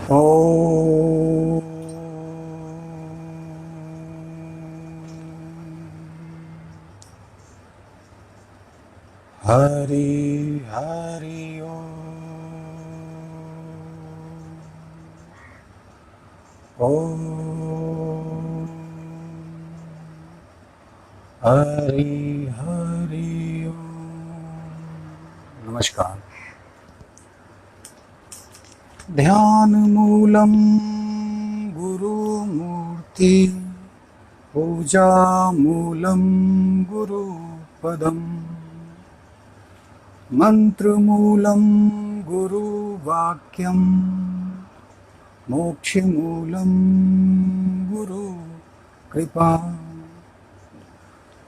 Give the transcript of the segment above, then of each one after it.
ओ हरि हरि ओ हरि हरि ओ। नमस्कार। ध्यान मूलम गुरुमूर्ति, पूजा मूलम गुरुपदम, मंत्र मूलम गुरुवाक्यम, मोक्ष मूलम गुरु कृपा।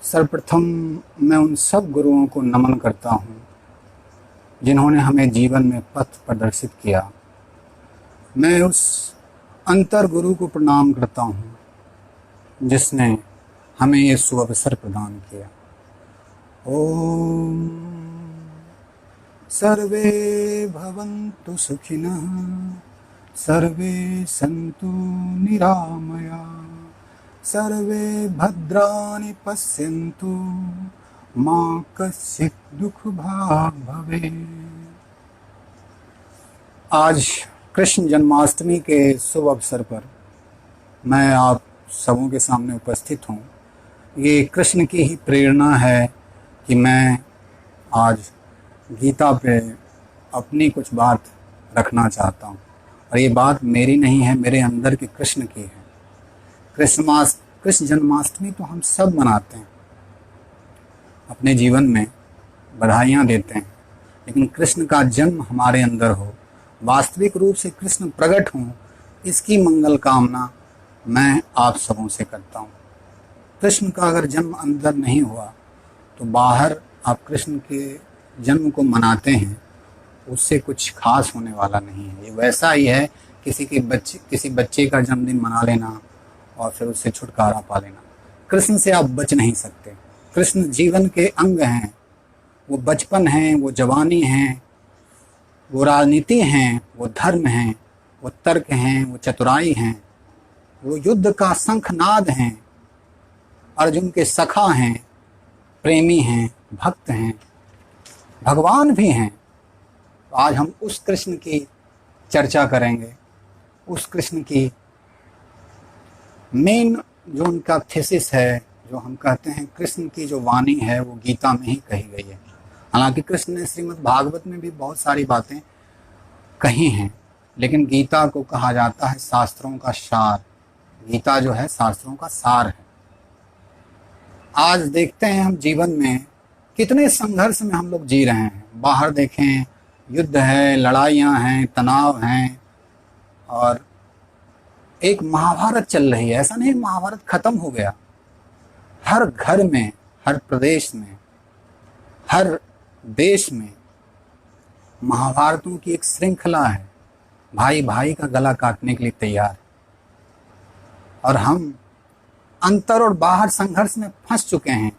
सर्वप्रथम मैं उन सब गुरुओं को नमन करता हूँ जिन्होंने हमें जीवन में पथ प्रदर्शित किया। मैं उस अंतर गुरु को प्रणाम करता हूँ जिसने हमें ये सुअवसर प्रदान किया। ओम सर्वे भवन्तु सुखिनः, सर्वे सन्तु निरामया, सर्वे भद्राणि पश्यन्तु, मा कश्चित् दुःख भाग् भवेत्। आज कृष्ण जन्माष्टमी के शुभ अवसर पर मैं आप सबों के सामने उपस्थित हूँ। ये कृष्ण की ही प्रेरणा है कि मैं आज गीता पे अपनी कुछ बात रखना चाहता हूँ। और ये बात मेरी नहीं है, मेरे अंदर के कृष्ण की है। कृष्ण जन्माष्टमी तो हम सब मनाते हैं, अपने जीवन में बधाइयाँ देते हैं, लेकिन कृष्ण का जन्म हमारे अंदर हो, वास्तविक रूप से कृष्ण प्रकट हों, इसकी मंगल कामना मैं आप सबों से करता हूँ। कृष्ण का अगर जन्म अंदर नहीं हुआ तो बाहर आप कृष्ण के जन्म को मनाते हैं, उससे कुछ खास होने वाला नहीं है। ये वैसा ही है किसी बच्चे का जन्मदिन मना लेना और फिर उससे छुटकारा पा लेना। कृष्ण से आप बच नहीं सकते। कृष्ण जीवन के अंग हैं, वो बचपन हैं, वो जवानी हैं, वो राजनीति हैं, वो धर्म हैं, वो तर्क हैं, वो चतुराई हैं, वो युद्ध का शंखनाद हैं, अर्जुन के सखा हैं, प्रेमी हैं, भक्त हैं, भगवान भी हैं। तो आज हम उस कृष्ण की चर्चा करेंगे। उस कृष्ण की मेन जो उनका थीसिस है, जो हम कहते हैं कृष्ण की जो वाणी है, वो गीता में ही कही गई है। हालांकि कृष्ण ने श्रीमद् भागवत में भी बहुत सारी बातें कही हैं, लेकिन गीता को कहा जाता है शास्त्रों का सार। गीता जो है शास्त्रों का सार है। आज देखते हैं हम जीवन में कितने संघर्ष में हम लोग जी रहे हैं। बाहर देखें, युद्ध है, लड़ाइयाँ हैं, तनाव हैं, और एक महाभारत चल रही है। ऐसा नहीं महाभारत खत्म हो गया। हर घर में, हर प्रदेश में, हर देश में महाभारतों की एक श्रृंखला है। भाई भाई का गला काटने के लिए तैयार है, और हम अंतर और बाहर संघर्ष में फंस चुके हैं।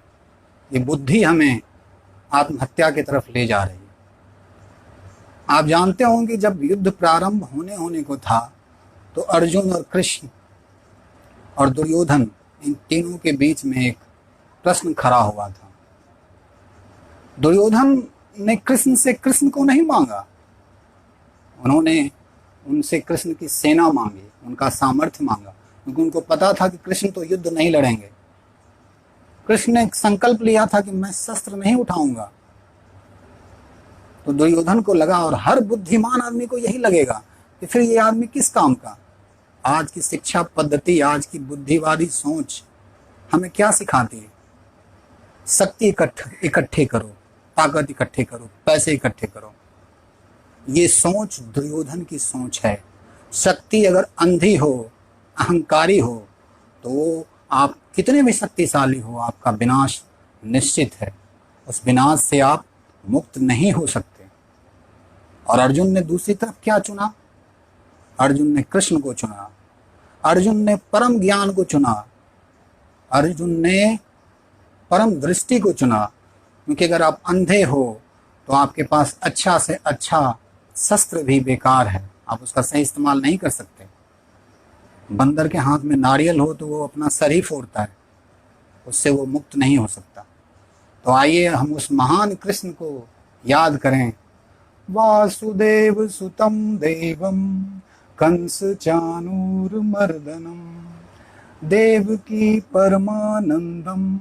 ये बुद्धि हमें आत्महत्या की तरफ ले जा रही है। आप जानते होंगे जब युद्ध प्रारंभ होने को था तो अर्जुन और कृष्ण और दुर्योधन, इन तीनों के बीच में एक प्रश्न खड़ा हुआ था। दुर्योधन ने कृष्ण से कृष्ण को नहीं मांगा, उन्होंने उनसे कृष्ण की सेना मांगी, उनका सामर्थ्य मांगा, क्योंकि उनको पता था कि कृष्ण तो युद्ध नहीं लड़ेंगे। कृष्ण ने एक संकल्प लिया था कि मैं शस्त्र नहीं उठाऊंगा। तो दुर्योधन को लगा, और हर बुद्धिमान आदमी को यही लगेगा कि फिर ये आदमी किस काम का। आज की शिक्षा पद्धति, आज की बुद्धिवादी सोच हमें क्या सिखाती है? शक्ति इकट्ठे करो, ताकत इकट्ठे करो, पैसे इकट्ठे करो। ये सोच दुर्योधन की सोच है। शक्ति अगर अंधी हो, अहंकारी हो, तो आप कितने भी शक्तिशाली हो, आपका विनाश निश्चित है। उस विनाश से आप मुक्त नहीं हो सकते। और अर्जुन ने दूसरी तरफ क्या चुना? अर्जुन ने कृष्ण को चुना। अर्जुन ने परम ज्ञान को चुना। अर्जुन ने परम दृष्टि को चुना। क्योंकि अगर आप अंधे हो तो आपके पास अच्छा से अच्छा शस्त्र भी बेकार है। आप उसका सही इस्तेमाल नहीं कर सकते। बंदर के हाथ में नारियल हो तो वो अपना सर ही फोड़ता है, उससे वो मुक्त नहीं हो सकता। तो आइए हम उस महान कृष्ण को याद करें। वासुदेव सुतं देवं कंस चाणूरमर्दनम देवकी परमानंदम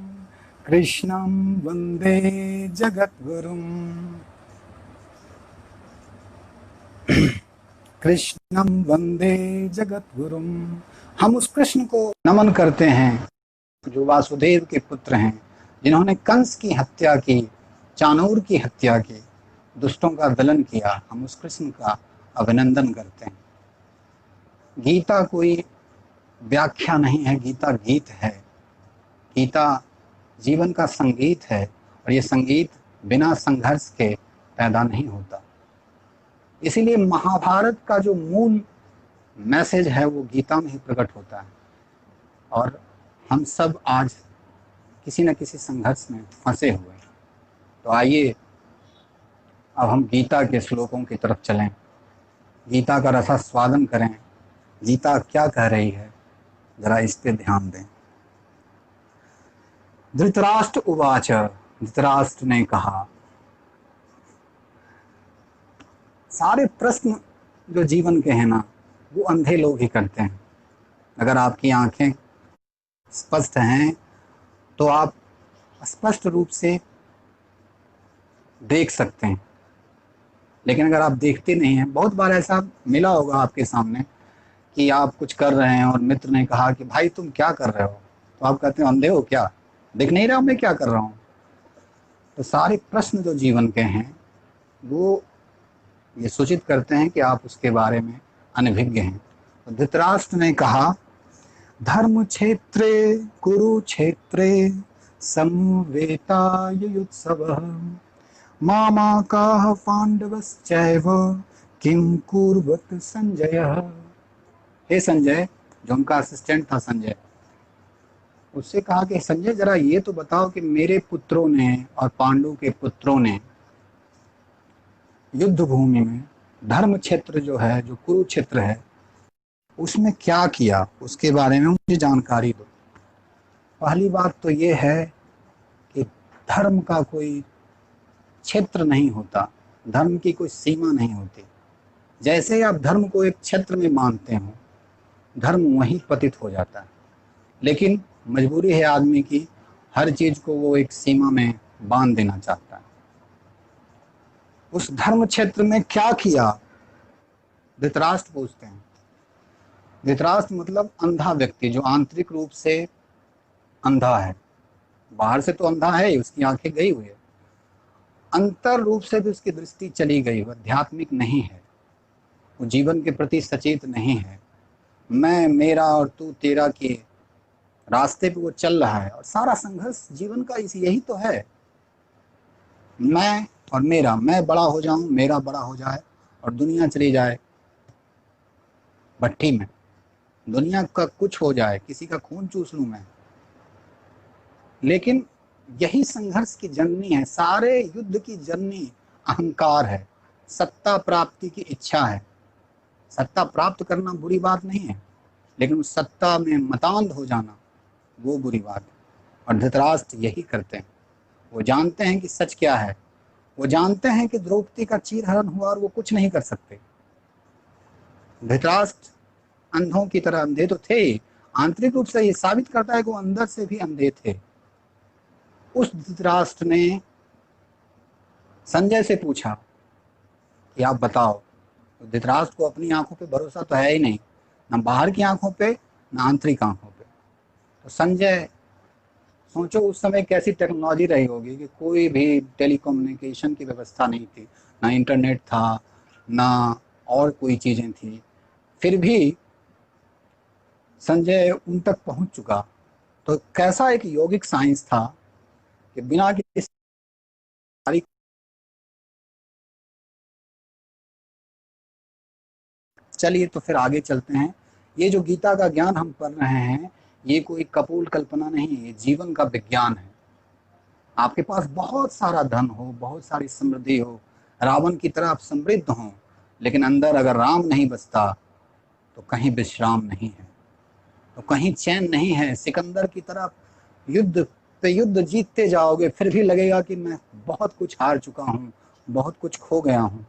कृष्णं वंदे जगद्गुरुम। कृष्णं वंदे जगद्गुरुम। हम उस कृष्ण को नमन करते हैं जो वासुदेव के पुत्र हैं, जिन्होंने कंस की हत्या की, चाणूर की हत्या की, दुष्टों का दलन किया। हम उस कृष्ण का अभिनंदन करते हैं। गीता कोई व्याख्या नहीं है, गीता गीत है। गीता जीवन का संगीत है, और ये संगीत बिना संघर्ष के पैदा नहीं होता। इसीलिए महाभारत का जो मूल मैसेज है वो गीता में ही प्रकट होता है। और हम सब आज किसी न किसी संघर्ष में फंसे हुए हैं। तो आइए अब हम गीता के श्लोकों की तरफ चलें, गीता का रसास्वादन करें। गीता क्या कह रही है, जरा इस पे ध्यान दें। धृतराष्ट्र उवाच, धृतराष्ट्र ने कहा। सारे प्रश्न जो जीवन के हैं ना, वो अंधे लोग ही करते हैं। अगर आपकी आंखें स्पष्ट हैं तो आप स्पष्ट रूप से देख सकते हैं, लेकिन अगर आप देखते नहीं हैं, बहुत बार ऐसा मिला होगा आपके सामने कि आप कुछ कर रहे हैं और मित्र ने कहा कि भाई तुम क्या कर रहे हो, तो आप कहते हो अंधे हो क्या, देख नहीं रहा मैं क्या कर रहा हूँ। तो सारे प्रश्न जो जीवन के हैं वो ये सूचित करते हैं कि आप उसके बारे में अनभिज्ञ हैं। तो धृतराष्ट्र ने कहा, धर्म क्षेत्रे कुरुक्षेत्रे समवेतायुत्सवः मामाकाः पांडवश्चैव किं कुर्वत संजय। हे संजय, जो उनका असिस्टेंट था संजय, उससे कहा कि संजय जरा ये तो बताओ कि मेरे पुत्रों ने और पांडु के पुत्रों ने युद्ध भूमि में धर्म क्षेत्र जो है, जो कुरुक्षेत्र है, उसमें क्या किया, उसके बारे में मुझे जानकारी दो। पहली बात तो ये है कि धर्म का कोई क्षेत्र नहीं होता, धर्म की कोई सीमा नहीं होती। जैसे ही आप धर्म को एक क्षेत्र में मानते हो, धर्म वहीं पतित हो जाता है। लेकिन मजबूरी है आदमी की, हर चीज को वो एक सीमा में बांध देना चाहता है। उस धर्म क्षेत्र में क्या किया, धृतराष्ट्र पूछते हैं। धृतराष्ट्र मतलब अंधा व्यक्ति, जो आंतरिक रूप से अंधा है। बाहर से तो अंधा है, उसकी आंखें गई हुई है, अंतर रूप से भी उसकी दृष्टि चली गई, वह आध्यात्मिक नहीं है, वो जीवन के प्रति सचेत नहीं है। मैं, मेरा और तू तेरा के रास्ते पे वो चल रहा है। और सारा संघर्ष जीवन का यही तो है, मैं और मेरा, मैं बड़ा हो जाऊं, मेरा बड़ा हो जाए और दुनिया चली जाए भट्टी में, दुनिया का कुछ हो जाए, किसी का खून चूस लूं मैं। लेकिन यही संघर्ष की जननी है, सारे युद्ध की जननी अहंकार है, सत्ता प्राप्ति की इच्छा है। सत्ता प्राप्त करना बुरी बात नहीं है, लेकिन उस सत्ता में मतांध हो जाना वो बुरी बात है। और धृतराष्ट्र यही करते हैं। वो जानते हैं कि सच क्या है, वो जानते हैं कि द्रौपदी का चीरहरण हुआ और वो कुछ नहीं कर सकते। धृतराष्ट्र अंधों की तरह अंधे तो थे, आंतरिक रूप से ये साबित करता है कि वो अंदर से भी अंधे थे। उस धृतराष्ट्र ने संजय से पूछा कि आप बताओ। तो धृतराष्ट्र को अपनी आंखों पे भरोसा तो है ही नहीं, ना बाहर की आंखों पे, ना आंतरिक आंखों पे। तो संजय, सोचो उस समय कैसी टेक्नोलॉजी रही होगी कि कोई भी टेलीकम्युनिकेशन की व्यवस्था नहीं थी, ना इंटरनेट था, ना और कोई चीजें थी। फिर भी संजय उन तक पहुंच चुका। तो कैसा एक यौगिक साइंस था कि बिना किसी, चलिए तो फिर आगे चलते हैं। ये जो गीता का ज्ञान हम पढ़ रहे हैं, ये कोई कपोल कल्पना नहीं है, ये जीवन का विज्ञान है। आपके पास बहुत सारा धन हो, बहुत सारी समृद्धि हो, रावण की तरह आप समृद्ध हों, लेकिन अंदर अगर राम नहीं बसता तो कहीं विश्राम नहीं है, तो कहीं चैन नहीं है। सिकंदर की तरफ युद्ध पे युद्ध जीतते जाओगे, फिर भी लगेगा कि मैं बहुत कुछ हार चुका हूं, बहुत कुछ खो गया हूं।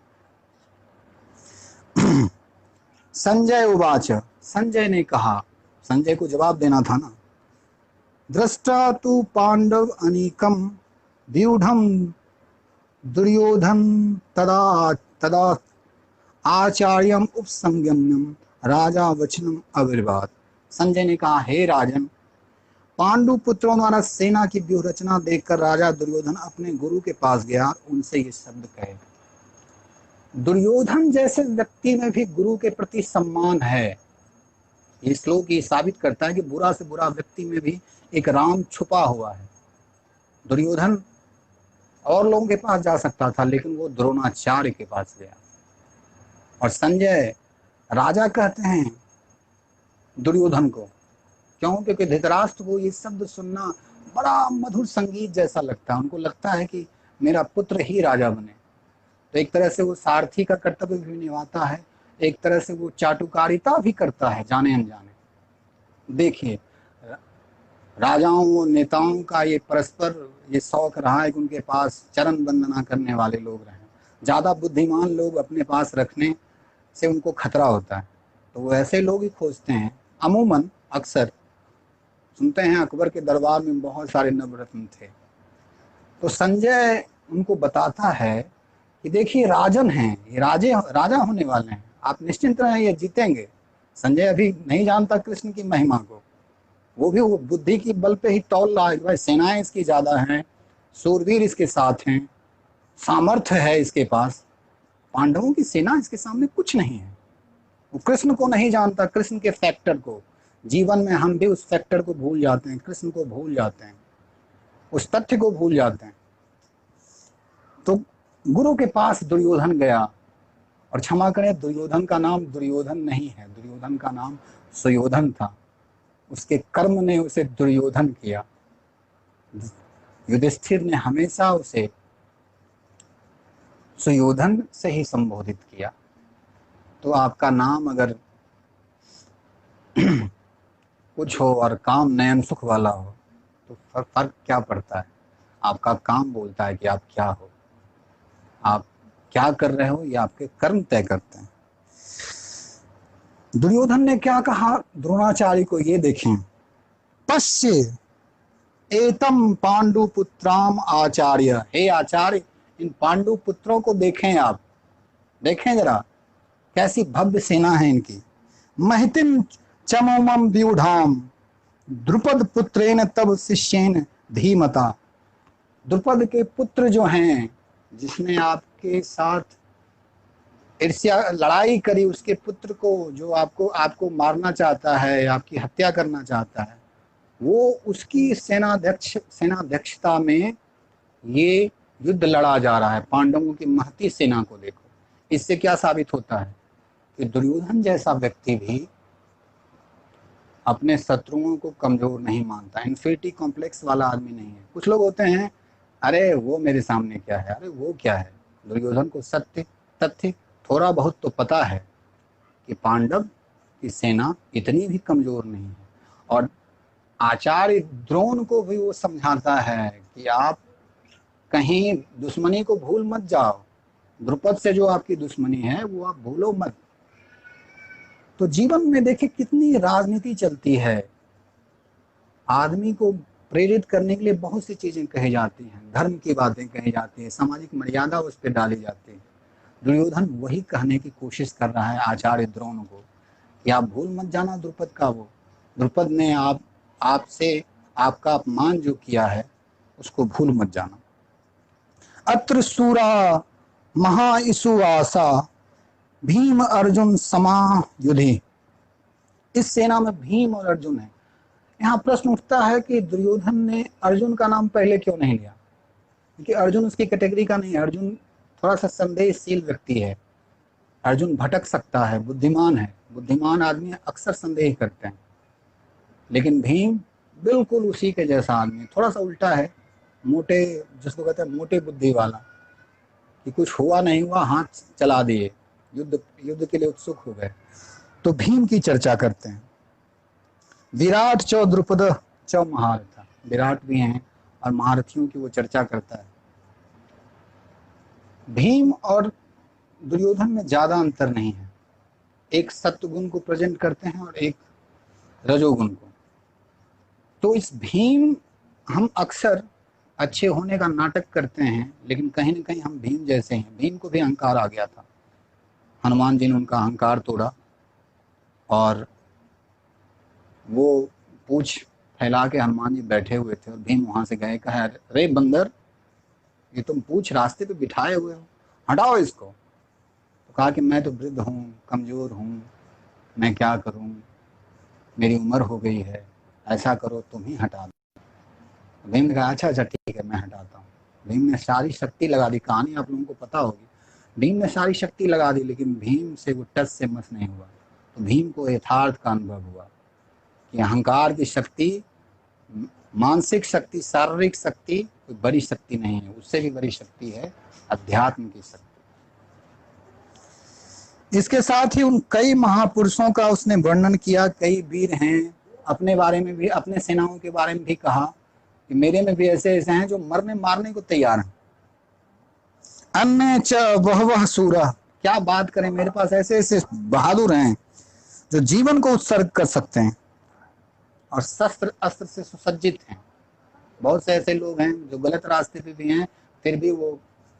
संजय उवाच, संजय ने कहा, संजय को जवाब देना था ना। दृष्टा तु पांडव अनीकम व्यूढ़म दुर्योधन तदा तदा आचार्यम उपसंगम्यम राजा वचनम अविर्वात। संजय ने कहा, हे राजन, पांडु पुत्रों द्वारा सेना की व्यूह रचना देखकर राजा दुर्योधन अपने गुरु के पास गया, उनसे ये शब्द कहे। दुर्योधन जैसे व्यक्ति में भी गुरु के प्रति सम्मान है। ये श्लोक ये साबित करता है कि बुरा से बुरा व्यक्ति में भी एक राम छुपा हुआ है। दुर्योधन और लोगों के पास जा सकता था, लेकिन वो द्रोणाचार्य के पास गया। और संजय राजा कहते हैं दुर्योधन को, क्यों? क्योंकि धृतराष्ट्र को ये शब्द सुनना बड़ा मधुर संगीत जैसा लगता है। उनको लगता है कि मेरा पुत्र ही राजा बने। तो एक तरह से वो सारथी का कर्तव्य भी निभाता है, एक तरह से वो चाटुकारिता भी करता है जाने अनजाने। देखिए, राजाओं और नेताओं का ये परस्पर ये शौक रहा है कि उनके पास चरण वंदना करने वाले लोग रहें। ज़्यादा बुद्धिमान लोग अपने पास रखने से उनको खतरा होता है, तो वो ऐसे लोग ही खोजते हैं। अमूमन अक्सर सुनते हैं अकबर के दरबार में बहुत सारे नवरत्न थे। तो संजय उनको बताता है कि देखिए राजन हैं, ये राजा होने वाले हैं, आप निश्चिंत रहें, ये जीतेंगे। संजय अभी नहीं जानता कृष्ण की महिमा को, वो भी वो बुद्धि की बल पे ही तौल रहा है। भाई सेनाएं इसकी ज्यादा हैं, सूरवीर इसके साथ हैं, सामर्थ्य है इसके पास। पांडवों की सेना इसके सामने कुछ नहीं है। वो कृष्ण को नहीं जानता, कृष्ण के फैक्टर को। जीवन में हम भी उस फैक्टर को भूल जाते हैं, कृष्ण को भूल जाते हैं, उस तथ्य को भूल जाते हैं। तो गुरु के पास दुर्योधन गया, और क्षमा करें, दुर्योधन का नाम दुर्योधन नहीं है, दुर्योधन का नाम सुयोधन था। उसके कर्म ने उसे दुर्योधन किया। युधिष्ठिर ने हमेशा उसे सुयोधन से ही संबोधित किया। तो आपका नाम अगर कुछ हो और काम नयन सुख वाला हो तो फर्क क्या पड़ता है? आपका काम बोलता है कि आप क्या हो, आप क्या कर रहे हो, ये आपके कर्म तय करते हैं। दुर्योधन ने क्या कहा द्रोणाचार्य को, ये देखें। पश्य एतम पांडु पुत्राम आचार्य, हे आचार्य, इन पांडु पुत्रों को देखें आप, देखें जरा कैसी भव्य सेना है इनकी। महितिम चमोमम व्यूढ़ाम द्रुपद पुत्रेन तब शिष्येन धीमता। द्रुपद के पुत्र जो हैं, जिसने आपके साथ ईर्ष्या लड़ाई करी, उसके पुत्र को जो आपको मारना चाहता है, आपकी हत्या करना चाहता है, वो उसकी सेनाध्यक्षता में ये युद्ध लड़ा जा रहा है। पांडवों की महती सेना को देखो। इससे क्या साबित होता है कि दुर्योधन जैसा व्यक्ति भी अपने शत्रुओं को कमजोर नहीं मानता, इन्फिनिटी कॉम्प्लेक्स वाला आदमी नहीं है। कुछ लोग होते हैं, अरे वो मेरे सामने क्या है, अरे वो क्या है। दुर्योधन को सत्य तथ्य थोड़ा बहुत तो पता है कि पांडव की सेना इतनी भी कमजोर नहीं है। और आचार्य द्रोण को भी वो समझाता है कि आप कहीं दुश्मनी को भूल मत जाओ, द्रुपद से जो आपकी दुश्मनी है वो आप भूलो मत। तो जीवन में देखिए कितनी राजनीति चलती है। आदमी को प्रेरित करने के लिए बहुत सी चीजें कही जाती हैं, धर्म की बातें कही जाती है, सामाजिक मर्यादा उस पर डाली जाती है। दुर्योधन वही कहने की कोशिश कर रहा है आचार्य द्रोण को कि आप भूल मत जाना द्रुपद का। वो द्रुपद ने आपसे आपका अपमान जो किया है उसको भूल मत जाना। अत्र सूरा महाइसुवासा भीम अर्जुन समायुधि। इस सेना में भीम और अर्जुन है। यहाँ प्रश्न उठता है कि दुर्योधन ने अर्जुन का नाम पहले क्यों नहीं लिया, क्योंकि अर्जुन उसकी कैटेगरी का नहीं है। अर्जुन थोड़ा सा संदेहशील व्यक्ति है, अर्जुन भटक सकता है, बुद्धिमान है, बुद्धिमान आदमी अक्सर संदेह करते हैं। लेकिन भीम बिल्कुल उसी के जैसा आदमी, थोड़ा सा उल्टा है, मोटे, जिसको कहते हैं मोटे बुद्धि वाला, कि कुछ हुआ नहीं हुआ हाथ चला दिए। युद्ध के लिए उत्सुक हो गए। तो भीम की चर्चा करते हैं। विराट च द्रुपद च महारथ, विराट भी हैं और महारथियों की वो चर्चा करता है। भीम और दुर्योधन में ज्यादा अंतर नहीं है, एक सत्वगुण को प्रेजेंट करते हैं और एक रजोगुण को। तो इस भीम, हम अक्सर अच्छे होने का नाटक करते हैं, लेकिन कहीं ना कहीं हम भीम जैसे हैं। भीम को भी अहंकार आ गया था, हनुमान जी ने उनका अहंकार तोड़ा और वो पूछ फैला के हनुमान जी बैठे हुए थे और भीम वहां से गए, कहा रे बंदर, ये तुम पूछ रास्ते पे बिठाए हुए हो, हटाओ इसको। तो कहा कि मैं तो वृद्ध हूँ, कमजोर हूँ, मैं क्या करूँ, मेरी उम्र हो गई है, ऐसा करो तुम ही हटा दो। भीम ने कहा अच्छा अच्छा ठीक है, मैं हटाता हूँ। भीम ने सारी शक्ति लगा दी, कहानी आप लोगों को पता होगी। भीम ने सारी शक्ति लगा दी, लेकिन भीम से वो टस से मस नहीं हुआ। तो भीम को यथार्थ का अनुभव हुआ कि अहंकार की शक्ति, मानसिक शक्ति, शारीरिक शक्ति कोई बड़ी शक्ति नहीं है, उससे भी बड़ी शक्ति है अध्यात्म की शक्ति। इसके साथ ही उन कई महापुरुषों का उसने वर्णन किया, कई वीर हैं, अपने बारे में भी, अपने सेनाओं के बारे में भी कहा कि मेरे में भी ऐसे ऐसे हैं जो मरने मारने को तैयार हैं। अन्य च वह सूरा, क्या बात करें, मेरे पास ऐसे ऐसे बहादुर हैं जो जीवन को उत्सर्ग कर सकते हैं और शस्त्र अस्त्र से सुसज्जित हैं। बहुत से ऐसे लोग हैं जो गलत रास्ते पे भी हैं, फिर भी वो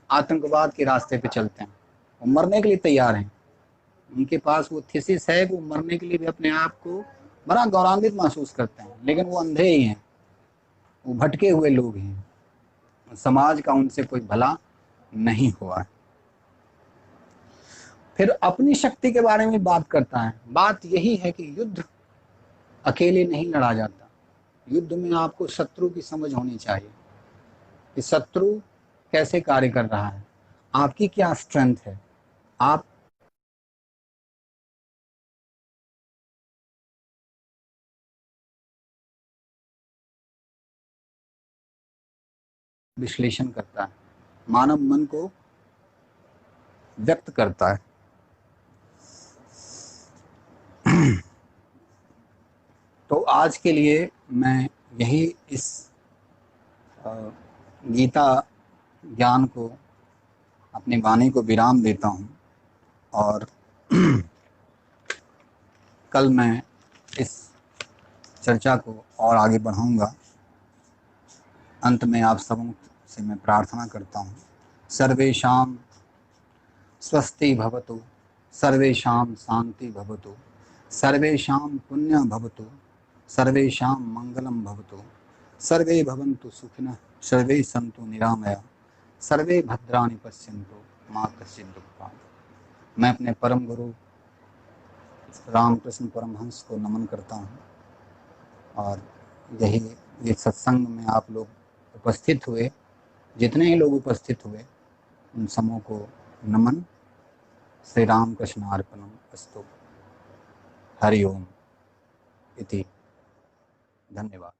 आतंकवाद के रास्ते पे चलते हैं, वो मरने के लिए तैयार हैं। उनके पास वो थीसिस है, वो मरने के लिए भी अपने आप को बड़ा गौरवान्वित महसूस करते हैं, लेकिन वो अंधे ही हैं, वो भटके हुए लोग हैं, समाज का उनसे कोई भला नहीं हुआ है। फिर अपनी शक्ति के बारे में बात करता है। बात यही है कि युद्ध अकेले नहीं लड़ा जाता, युद्ध में आपको शत्रु की समझ होनी चाहिए कि शत्रु कैसे कार्य कर रहा है, आपकी क्या स्ट्रेंथ है, आप विश्लेषण करता है, मानव मन को व्यक्त करता है। तो आज के लिए मैं यही इस गीता ज्ञान को, अपनी वाणी को विराम देता हूँ और कल मैं इस चर्चा को और आगे बढ़ाऊंगा। अंत में आप सबों से मैं प्रार्थना करता हूँ, सर्वेषां स्वस्ति भवतु, सर्वेषां शांति भवतु, सर्वेषां पुण्यं भवतु, सर्वेषां मंगलम भवतु, सर्वे भवन्तु सुखिनः, सर्वे सन्तु निरामया, सर्वे भद्राणि पश्यन्तु मा कश्चित् दुःखभाग्। मैं अपने परम गुरु रामकृष्ण परमहंस को नमन करता हूँ और यही ये सत्संग में आप लोग उपस्थित हुए, जितने ही लोग उपस्थित हुए उन समूह को नमन। श्री राम कृष्णार्पणम अस्तु। हरि ओम इति। धन्यवाद।